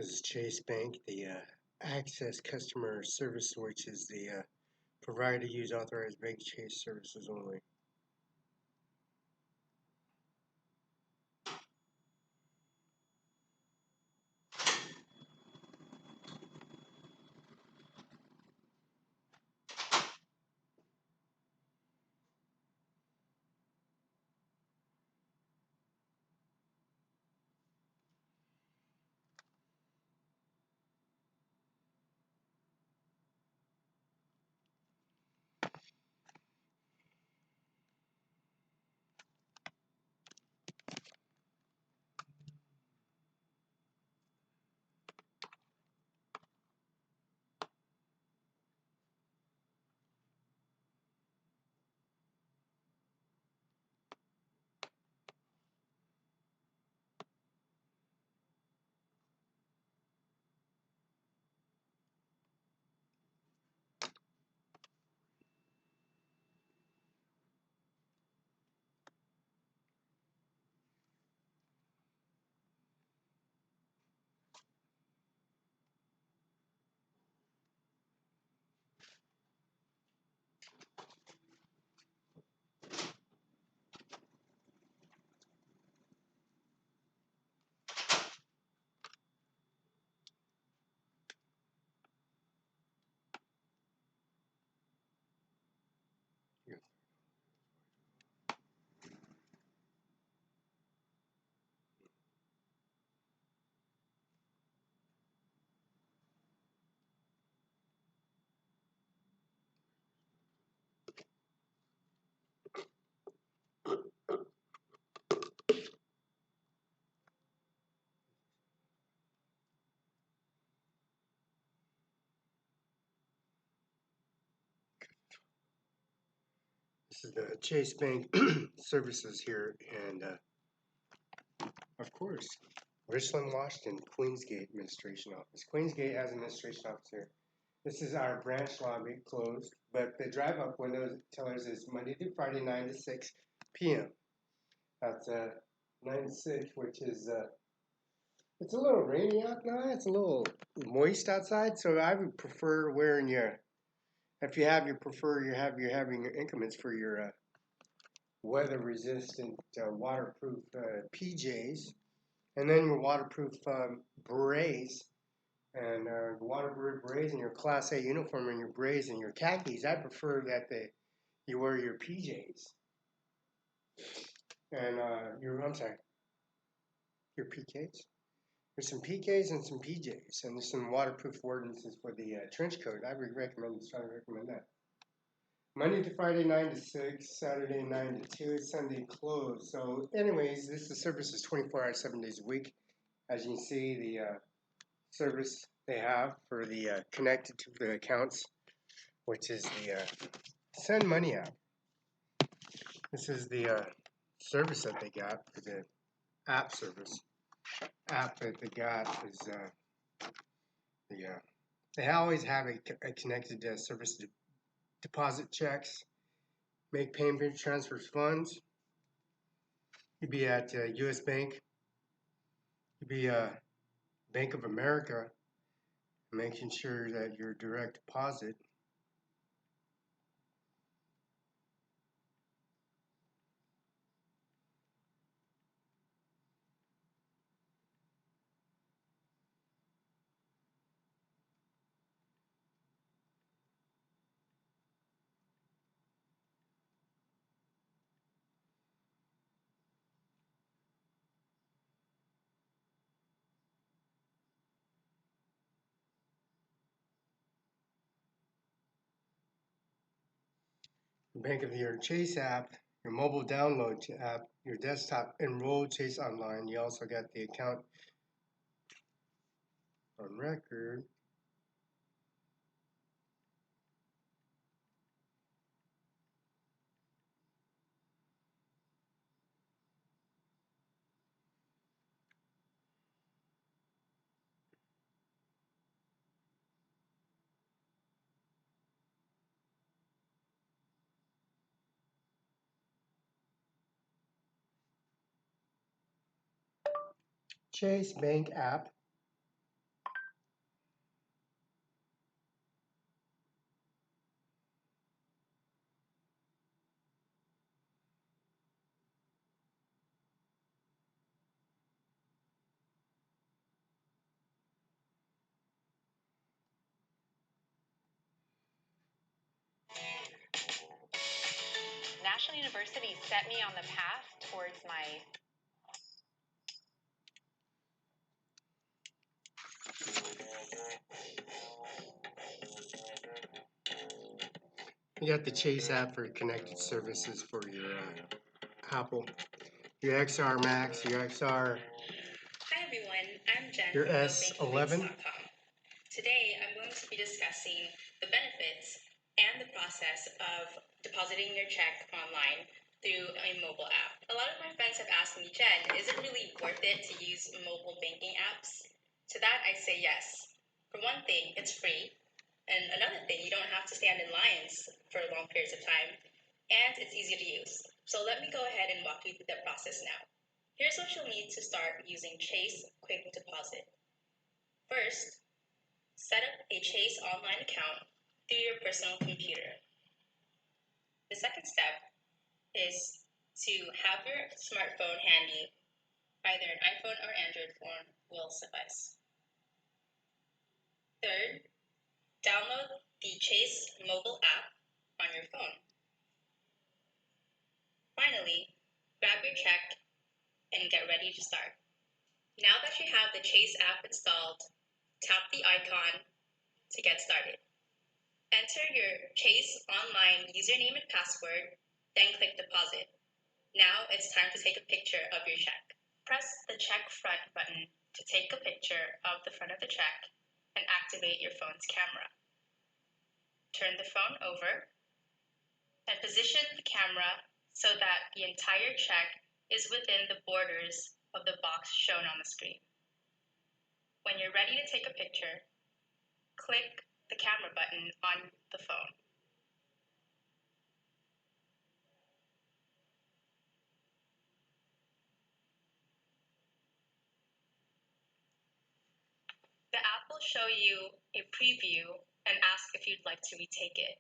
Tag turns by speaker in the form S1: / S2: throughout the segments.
S1: This is Chase Bank, the Access Customer Service, which is the provider to use authorized bank Chase services only. This is the Chase Bank services here, and of course, Richland, Washington, Queensgate Administration Office. Queensgate has an administration office here. This is our branch lobby, closed, but the drive-up window tellers is Monday through Friday, 9 to 6 p.m. That's 9 to 6, which is it's a little rainy out now. It's a little moist outside, so I would prefer wearing your, if you have your you're having your increments for your weather-resistant, waterproof PJs, and then your waterproof berets, and waterproof berets, and your Class A uniform, and your berets, and your khakis. I prefer that you wear your PJs, and your PKs. There's some PKs and some PJs, and there's some waterproof ordinances for the trench coat. I would strongly recommend that. Monday to Friday, 9 to 6, Saturday, 9 to 2, Sunday closed. So anyways, this service is 24 hours, 7 days a week. As you can see, the service they have for the connected to the accounts, which is the Send Money app. This is the service that they got for the app service. App that they got is they always have a connected service to deposit checks, make payment transfers funds. You'd be at U.S. Bank. You'd be Bank of America, making sure that your direct deposit Bank of your Chase app, your mobile download app, your desktop enroll Chase online. You also got the account on record. Chase Bank app.
S2: Appalachian University set me on the path towards my
S1: You got the Chase app for connected services for your Apple, your XR Max, your XR.
S2: Hi everyone, I'm Jen
S1: Your
S2: from
S1: S11.
S2: GoBankingRates.com. Today I'm going to be discussing the benefits and the process of depositing your check online through a mobile app. A lot of my friends have asked me, Jen, is it really worth it to use mobile banking apps? To that I say yes. For one thing, it's free. And another thing, you don't have to stand in lines for long periods of time. And it's easy to use. So let me go ahead and walk you through that process now. Here's what you'll need to start using Chase Quick Deposit. First, set up a Chase online account through your personal computer. The second step is to have your smartphone handy. Either an iPhone or Android phone will suffice. Third, download the Chase mobile app on your phone. Finally, grab your check and get ready to start. Now that you have the Chase app installed, tap the icon to get started. Enter your Chase online username and password, then click deposit. Now it's time to take a picture of your check. Press the check front button to take a picture of the front of the check and activate your phone's camera. Turn the phone over and position the camera so that the entire check is within the borders of the box shown on the screen. When you're ready to take a picture, click the camera button on the phone. The app will show you a preview and ask if you'd like to retake it.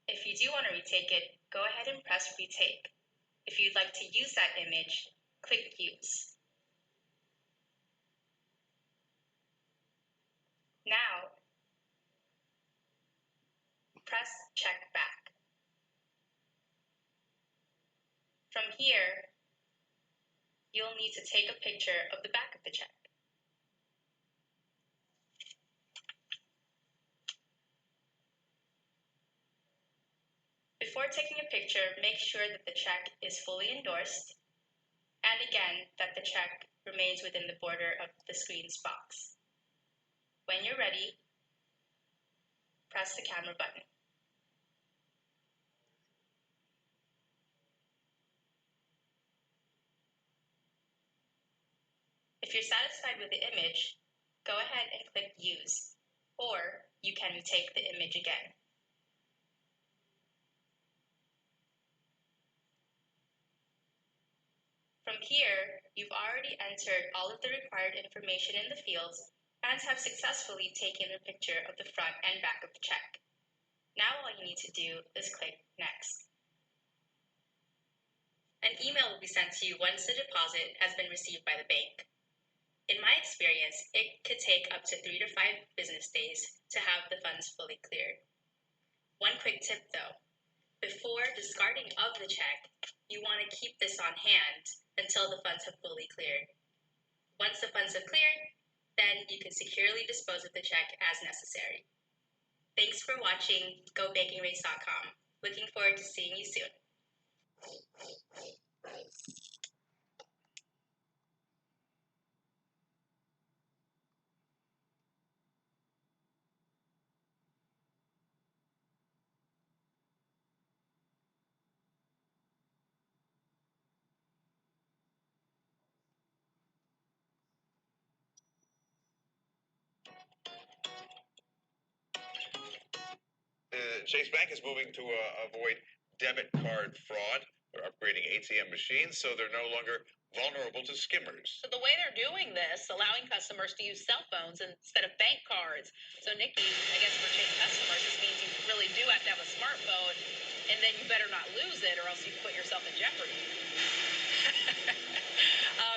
S2: If you do want to retake it, go ahead and press retake. If you'd like to use that image, click use. Now, press check back. From here, you'll need to take a picture of the back of the check. Before taking a picture, make sure that the check is fully endorsed, and again, that the check remains within the border of the screen's box. When you're ready, press the camera button. If you're satisfied with the image, go ahead and click Use, or you can retake the image again. From here, you've already entered all of the required information in the fields and have successfully taken a picture of the front and back of the check. Now all you need to do is click Next. An email will be sent to you once the deposit has been received by the bank. In my experience, it could take up to 3 to 5 business days to have the funds fully cleared. One quick tip though, before discarding of the check, you want to keep this on hand until the funds have fully cleared. Once the funds have cleared, then you can securely dispose of the check as necessary. Thanks for watching GoBankingRates.com. Looking forward to seeing you soon.
S3: Chase Bank is moving to avoid debit card fraud. They're upgrading ATM machines so they're no longer vulnerable to skimmers.
S4: So the way they're doing this, allowing customers to use cell phones instead of bank cards. So Nikki, I guess for Chase customers, this means you really do have to have a smartphone, and then you better not lose it or else you put yourself in jeopardy.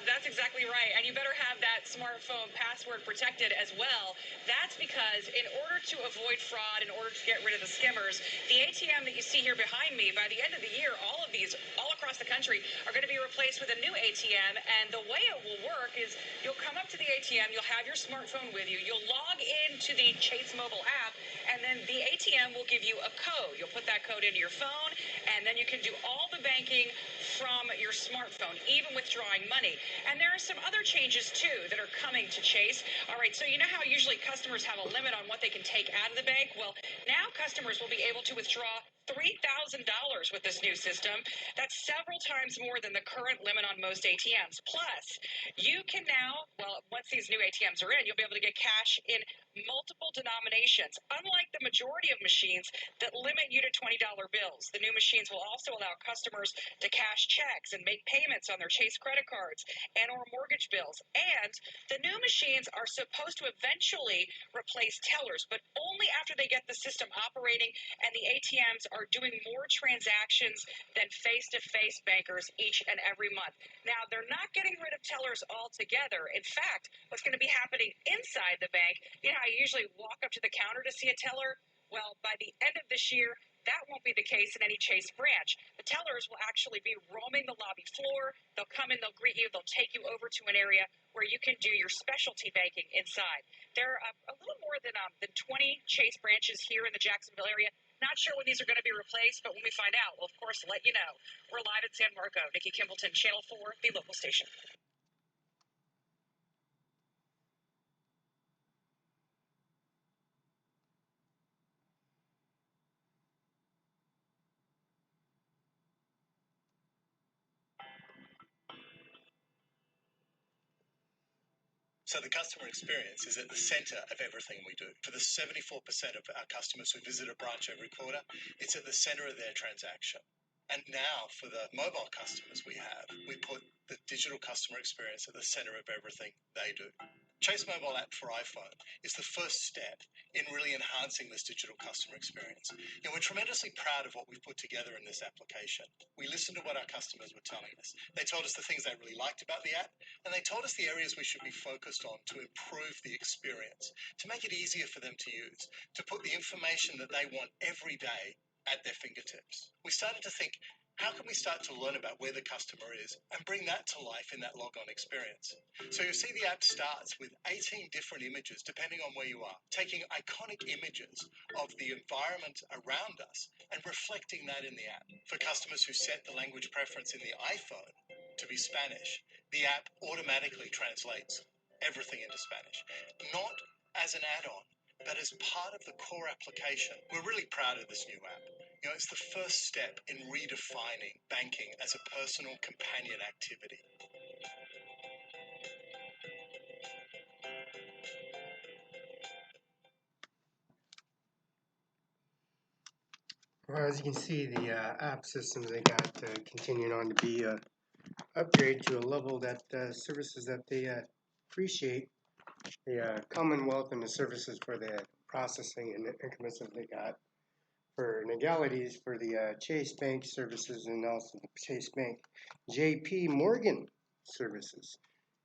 S4: That's exactly right. And you better have that smartphone password protected as well. That's because in order to avoid fraud, in order to get rid of the skimmers, the ATM that you see here behind me, by the end of the year, all of these all across the country are going to be replaced with a new ATM. And the way it will work is you'll come up to the ATM, you'll have your smartphone with you, you'll log into the Chase mobile app, and then the ATM will give you a code. You'll put that code into your phone, and then you can do all the banking from your smartphone, even withdrawing money. And there are some other changes too that are coming to Chase. All right, so you know how usually customers have a limit on what they can take out of the bank? Well, now customers will be able to withdraw $3,000 with this new system. That's several times more than the current limit on most ATMs. Plus, you can now, well, once these new ATMs are in, you'll be able to get cash in multiple denominations, unlike the majority of machines that limit you to $20 bills. The new machines will also allow customers to cash checks and make payments on their Chase credit cards and or mortgage bills. And the new machines are supposed to eventually replace tellers, but only after they get the system operating and the ATMs are doing more transactions than face-to-face bankers each and every month. Now, they're not getting rid of tellers altogether. In fact, what's going to be happening inside the bank, you know how you usually walk up to the counter to see a teller? Well, by the end of this year, that won't be the case in any Chase branch. The tellers will actually be roaming the lobby floor. They'll come in, they'll greet you, they'll take you over to an area where you can do your specialty banking inside. There are a little more than 20 Chase branches here in the Jacksonville area. Not sure when these are going to be replaced, but when we find out, we'll of course let you know. We're live in San Marco. Nikki Kimbleton, Channel 4, the local station.
S5: So the customer experience is at the center of everything we do. For the 74% of our customers who visit a branch every quarter, it's at the center of their transaction. And now for the mobile customers we put the digital customer experience at the center of everything they do. Chase mobile app for iPhone is the first step in really enhancing this digital customer experience. And we're tremendously proud of what we've put together in this application. We listened to what our customers were telling us. They told us the things they really liked about the app, and they told us the areas we should be focused on to improve the experience, to make it easier for them to use, to put the information that they want every day at their fingertips. We started to think, how can we start to learn about where the customer is and bring that to life in that log-on experience? So you'll see the app starts with 18 different images depending on where you are, taking iconic images of the environment around us and reflecting that in the app. For customers who set the language preference in the iPhone to be Spanish, the app automatically translates everything into Spanish, not as an add-on, but as part of the core application. We're really proud of this new app. You know, it's the first step in redefining banking as a personal companion activity.
S1: Well, as you can see, the app systems they got continuing on to be upgraded to a level that services that they appreciate, the Commonwealth and the services for the processing and the increments that they got for legalities for the Chase Bank services and also the Chase Bank JP Morgan services.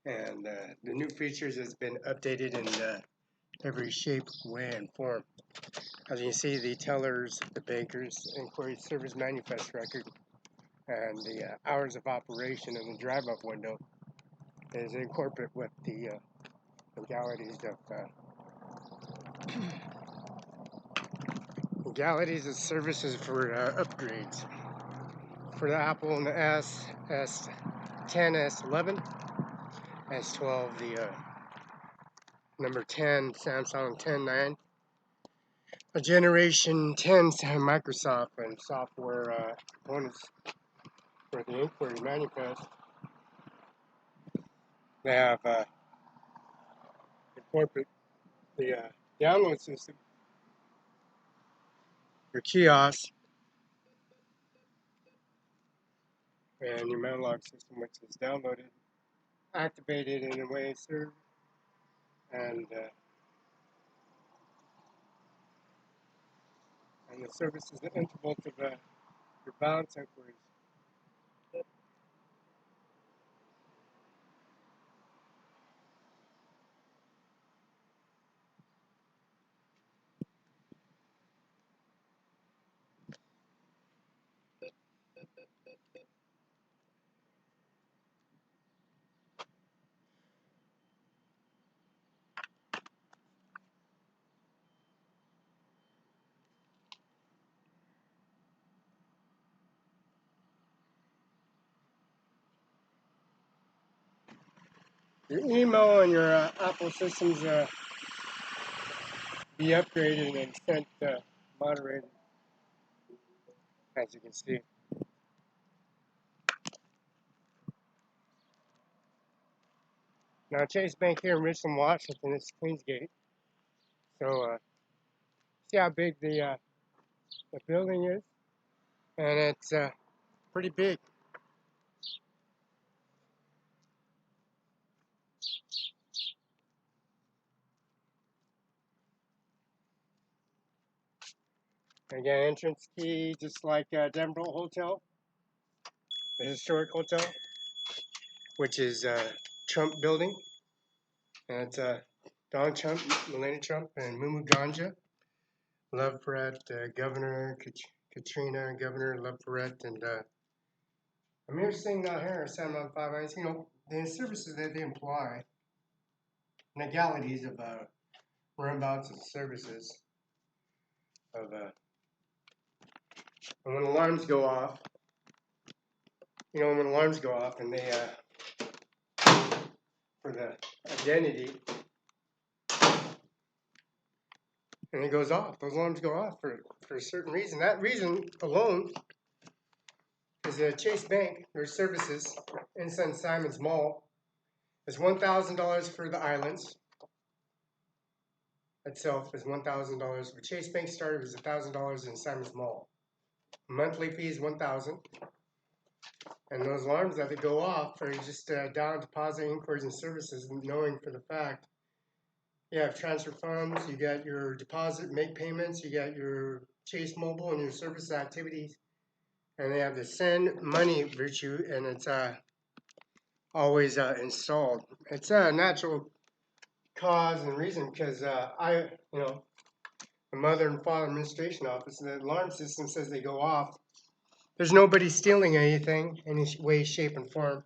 S1: And the new features has been updated in every shape, way, and form. As you can see, the tellers, the bankers, inquiry service manifest record, and the hours of operation and the drive-up window is incorporated with the legalities of services for upgrades. For the Apple and the S, S10, S11, S12, the number 10, Samsung 10.9, a Generation 10 Microsoft and software components for the inquiry manifest. They have incorporated the download system for kiosks and your Manlog system, which is downloaded, activated in a way served, and the service is the interval to your balance inquiries. Your email and your Apple systems be upgraded and sent moderated, as you can see. Now, Chase Bank here in Richland, Washington, it's Queensgate. So, see how big the building is? And it's pretty big. Again, entrance key, just like Denver Hotel, the historic hotel, which is Trump building. And it's Donald Trump, Melania Trump, and Mumu Ganja. Love Perret, Governor Katrina, Governor Love Perret, and Ajmer Singh Nijjar, San Juan 5 Eyes. You know, the services that they imply, legalities of roundabouts and services of and when alarms go off, you know, when alarms go off and they for the identity, and it goes off. Those alarms go off for a certain reason. That reason alone is Chase Bank, their services in St. Simon's Mall, is $1,000 for the islands. Itself is $1,000. But Chase Bank started was $1,000 in Simon's Mall. Monthly fee is $1,000. And those alarms that they go off are just down deposit inquiries and services, knowing for the fact you have transfer funds, you got your deposit, make payments, you got your Chase Mobile and your service activities, and they have the send money virtue, and it's always installed. It's a natural cause and reason because the mother and father administration office, the alarm system says they go off. There's nobody stealing anything, any way, shape, and form.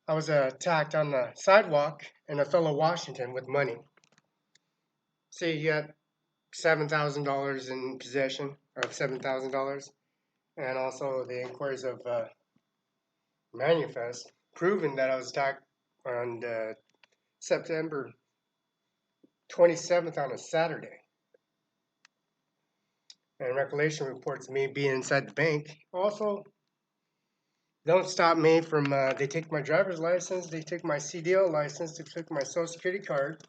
S1: I was attacked on the sidewalk in Othello, Washington with money. Say you got $7,000 in possession of $7,000, and also the inquiries of manifest proving that I was attacked on September 27th on a Saturday. And recollection reports me being inside the bank. Also, don't stop me from, they take my driver's license, they took my CDL license, they took my social security card,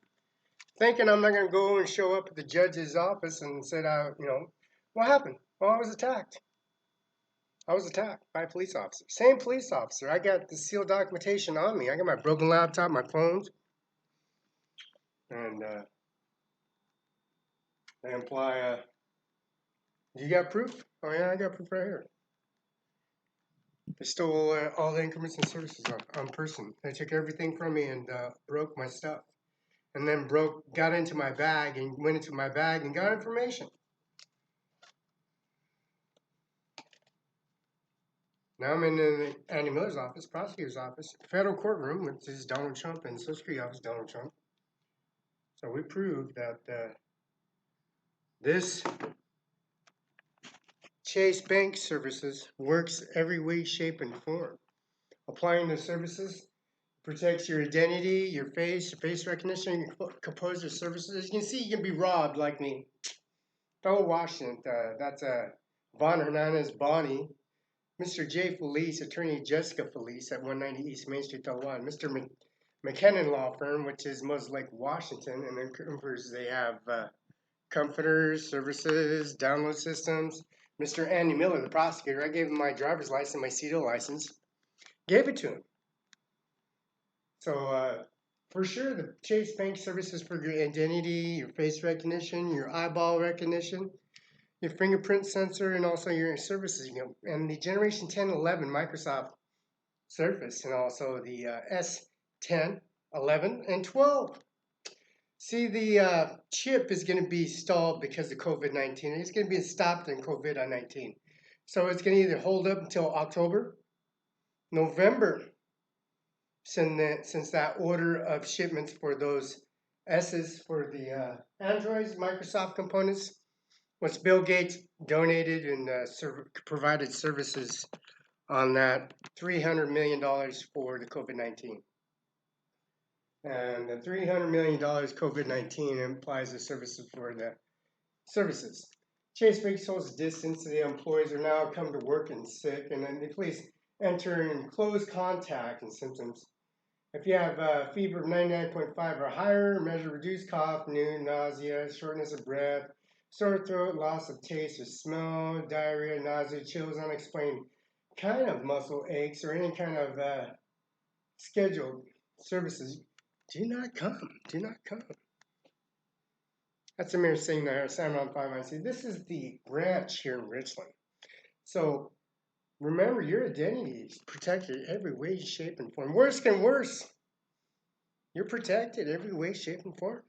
S1: thinking I'm not going to go and show up at the judge's office and said, what happened? Well, I was attacked. I was attacked by a police officer. Same police officer. I got the sealed documentation on me. I got my broken laptop, my phones, and they imply, you got proof? Oh yeah, I got proof right here. They stole all the increments and services on person. They took everything from me and broke my stuff. And then got into my bag and went into my bag and got information. Now I'm in Andy Miller's office, prosecutor's office, federal courtroom, which is Donald Trump, and Social Security office, Donald Trump. So we proved that this Chase Bank Services works every way, shape, and form. Applying the services protects your identity, your face recognition, your composer services. As you can see, you can be robbed like me. Fellow Washington, that's Von Hernandez Bonnie, Mr. J. Felice, attorney Jessica Felice at 190 East Main Street, L1. Mr. McKinnon Law Firm, which is Moses Lake, Washington, and then they have comforters, services, download systems. Mr. Andy Miller, the prosecutor, I gave him my driver's license, my CDL license, gave it to him. So for sure, the Chase Bank services for your identity, your face recognition, your eyeball recognition, your fingerprint sensor, and also your services. And the Generation 10, 11 Microsoft Surface, and also the S10, 11, and 12. See, the chip is going to be stalled because of COVID-19. It's going to be stopped in COVID-19. So it's going to either hold up until October, November, since that order of shipments for those S's for the Androids, Microsoft components, once Bill Gates donated and provided services on that $300 million for the COVID-19. And the $300 million COVID-19 implies the services for the services. Chase Bank social distance. The employees are now come to work and sick, and then please enter in close contact and symptoms. If you have a fever of 99.5 or higher, measure reduced cough, nausea, shortness of breath, sore throat, loss of taste or smell, diarrhea, nausea, chills, unexplained kind of muscle aches, or any kind of scheduled services, do not come. Do not come. That's Ajmer Singh Nijjar, Cimaron 5IC. This is the branch here in Richland. So remember, your identity is protected every way, shape, and form. Worse can worse. You're protected every way, shape, and form.